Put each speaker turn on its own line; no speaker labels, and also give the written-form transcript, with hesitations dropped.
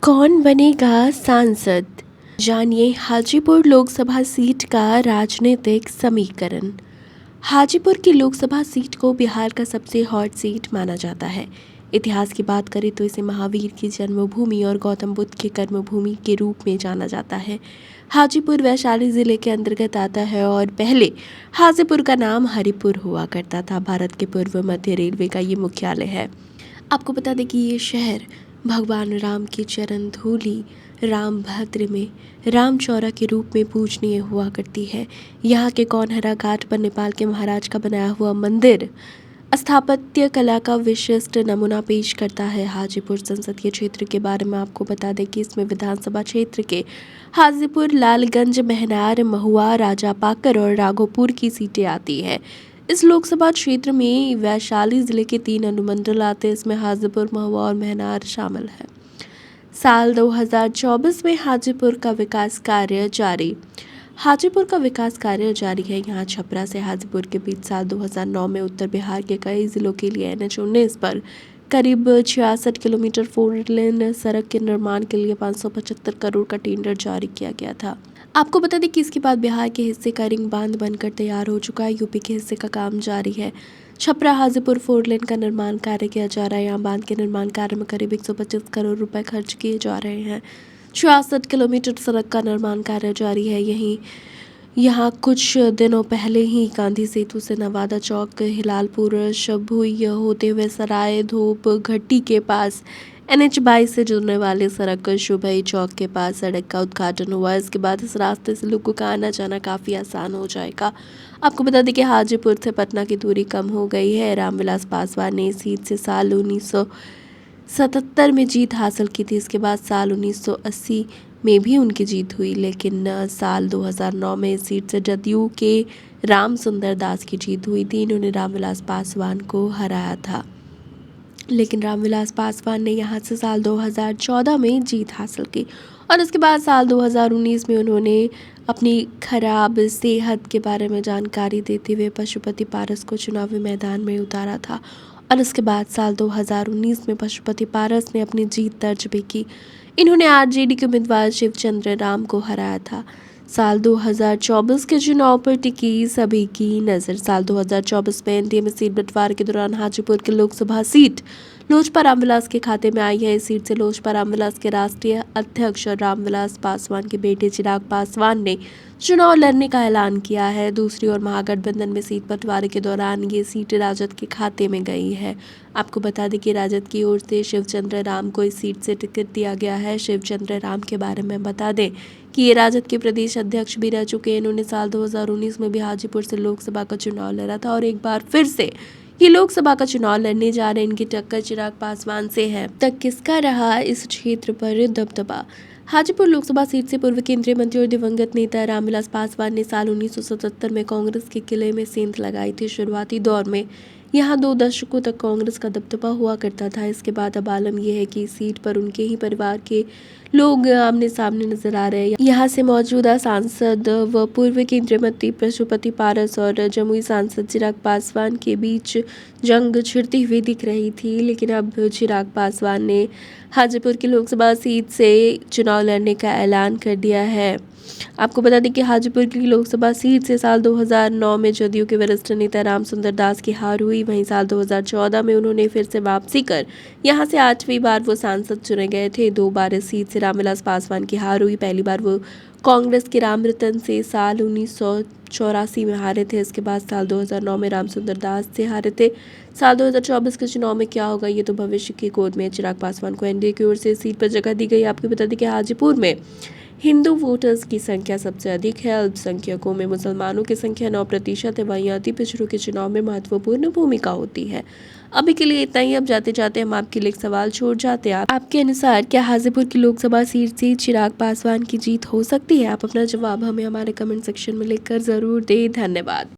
कौन बनेगा सांसद? जानिए हाजीपुर लोकसभा सीट का राजनीतिक समीकरण। हाजीपुर की लोकसभा सीट को बिहार का सबसे हॉट सीट माना जाता है। इतिहास की बात करें तो इसे महावीर की जन्मभूमि और गौतम बुद्ध की कर्मभूमि के रूप में जाना जाता है। हाजीपुर वैशाली जिले के अंतर्गत आता है और पहले हाजीपुर का नाम हरिपुर हुआ करता था। भारत के पूर्व मध्य रेलवे का ये मुख्यालय है। आपको बता दें कि ये शहर भगवान राम की चरण धूलि राम भद्र में राम चौरा के रूप में पूजनीय हुआ करती है। यहाँ के कौनहरा घाट पर नेपाल के महाराज का बनाया हुआ मंदिर स्थापत्य कला का विशिष्ट नमूना पेश करता है। हाजीपुर संसदीय क्षेत्र के बारे में आपको बता दें कि इसमें विधानसभा क्षेत्र के हाजीपुर, लालगंज, महनार, महुआ, राजापाकर और राघोपुर की सीटें आती है। इस लोकसभा क्षेत्र में वैशाली जिले के 3 अनुमंडल आते हैं। इसमें हाजीपुर, महुआ और महनार शामिल है। साल 2024 में हाजीपुर का विकास कार्य जारी। हाजीपुर का विकास कार्य जारी है। यहाँ छपरा से हाजीपुर के बीच साल 2009 में उत्तर बिहार के कई जिलों के लिए NH-19 पर करीब 66 किलोमीटर 4 लेन सड़क के निर्माण के लिए 575 करोड़ का टेंडर जारी किया गया था। आपको बता दें कि इसके बाद बिहार के हिस्से का रिंग बांध बनकर तैयार हो चुका है। यूपी के हिस्से का काम जारी है। छपरा हाजीपुर 4 लेन का निर्माण कार्य किया जा रहा है। यहाँ बांध के निर्माण कार्य में करीब 125 करोड़ रुपए खर्च किए जा रहे हैं। 66 किलोमीटर सड़क का निर्माण कार्य जारी है। यहाँ कुछ दिनों पहले ही गांधी सेतु से नवादा चौक, हिलालपुर, शभुई होते हुए सराय धूप घट्टी के पास NH-22 से जुड़ने वाली सड़क शुभई चौक के पास सड़क का उद्घाटन हुआ। इसके बाद इस रास्ते से लोगों का आना जाना काफ़ी आसान हो जाएगा। आपको बता दें कि हाजीपुर से पटना की दूरी कम हो गई है। रामविलास पासवान ने इस सीट से साल 1977 में जीत हासिल की थी। इसके बाद साल 1980 में भी उनकी जीत हुई, लेकिन साल 2009 में इस सीट से जदयू के राम सुंदर दास की जीत हुई थी। इन्होंने रामविलास पासवान को हराया था, लेकिन रामविलास पासवान ने यहाँ से साल 2014 में जीत हासिल की और उसके बाद साल 2019 में उन्होंने अपनी खराब सेहत के बारे में जानकारी देते हुए पशुपति पारस को चुनावी मैदान में उतारा था और उसके बाद साल 2019 में पशुपति पारस ने अपनी जीत दर्ज भी की। इन्होंने RJD के उम्मीदवार शिवचंद्र राम को हराया था। साल 2024 के चुनाव पर टिकी सभी की नज़र। साल 2024 में NDA में सीट बंटवारे के दौरान हाजीपुर की लोकसभा सीट लोजपा रामविलास के खाते में आई है। इस सीट से लोजपा रामविलास के राष्ट्रीय अध्यक्ष रामविलास पासवान के बेटे चिराग पासवान ने चुनाव लड़ने का ऐलान किया है। दूसरी ओर महागठबंधन में सीट बंटवारे के दौरान ये सीट राजद के खाते में गई है। आपको बता दें कि राजद की ओर से शिवचंद्र राम को इस सीट से टिकट दिया गया है। शिवचंद्र राम के बारे में बता दें कि ये राजद के प्रदेश अध्यक्ष भी रह चुके हैं। इन्होंने साल 2019 में भी हाजीपुर से लोकसभा का चुनाव लड़ा था और एक बार फिर से ये लोकसभा का चुनाव लड़ने जा रहे हैं। इनकी टक्कर चिराग पासवान से है। तक किसका रहा इस क्षेत्र पर दबदबा? हाजीपुर लोकसभा सीट से पूर्व केंद्रीय मंत्री और दिवंगत नेता रामविलास पासवान ने साल 1977 में कांग्रेस के किले में सेंध लगाई थी। शुरुआती दौर में यहाँ 2 दशकों तक कांग्रेस का दबदबा हुआ करता था। इसके बाद अब आलम यह है कि इस सीट पर उनके ही परिवार के लोग आमने सामने नजर आ रहे हैं। यहाँ से मौजूदा सांसद व पूर्व केंद्रीय मंत्री पशुपति पारस और जमुई सांसद चिराग पासवान के बीच जंग छिड़ती हुई दिख रही थी, लेकिन अब चिराग पासवान ने हाजीपुर की लोकसभा सीट से चुनाव लड़ने का ऐलान कर दिया है। आपको बता दें कि हाजीपुर की लोकसभा सीट से साल 2009 में जदयू के वरिष्ठ नेता राम सुंदर दास की हार हुई। वहीं साल 2014 में उन्होंने फिर से वापसी कर यहां से 8वीं बार वो सांसद चुने गए थे। 2 बार इस सीट से रामविलास पासवान की हार हुई। पहली बार वो कांग्रेस के रामरतन से साल 1984 में हारे थे। इसके बाद साल 2009 में राम सुंदर दास से हारे थे। साल 2024 के चुनाव में क्या होगा ये तो भविष्य की गोद में। चिराग पासवान को NDA की ओर से सीट पर जगह दी गई। आपको बता दें कि हाजीपुर में हिंदू वोटर्स की संख्या सबसे अधिक है। अल्पसंख्यकों में मुसलमानों की संख्या 9% है। वहीं अति पिछड़ों के चुनाव में महत्वपूर्ण भूमिका होती है। अभी के लिए इतना ही। अब जाते जाते हम आपके लिए एक सवाल छोड़ जाते हैं। आपके अनुसार क्या हाजीपुर की लोकसभा सीट से चिराग पासवान की जीत हो सकती है? आप अपना जवाब हमें हमारे कमेंट सेक्शन में लिखकर जरूर दें। धन्यवाद।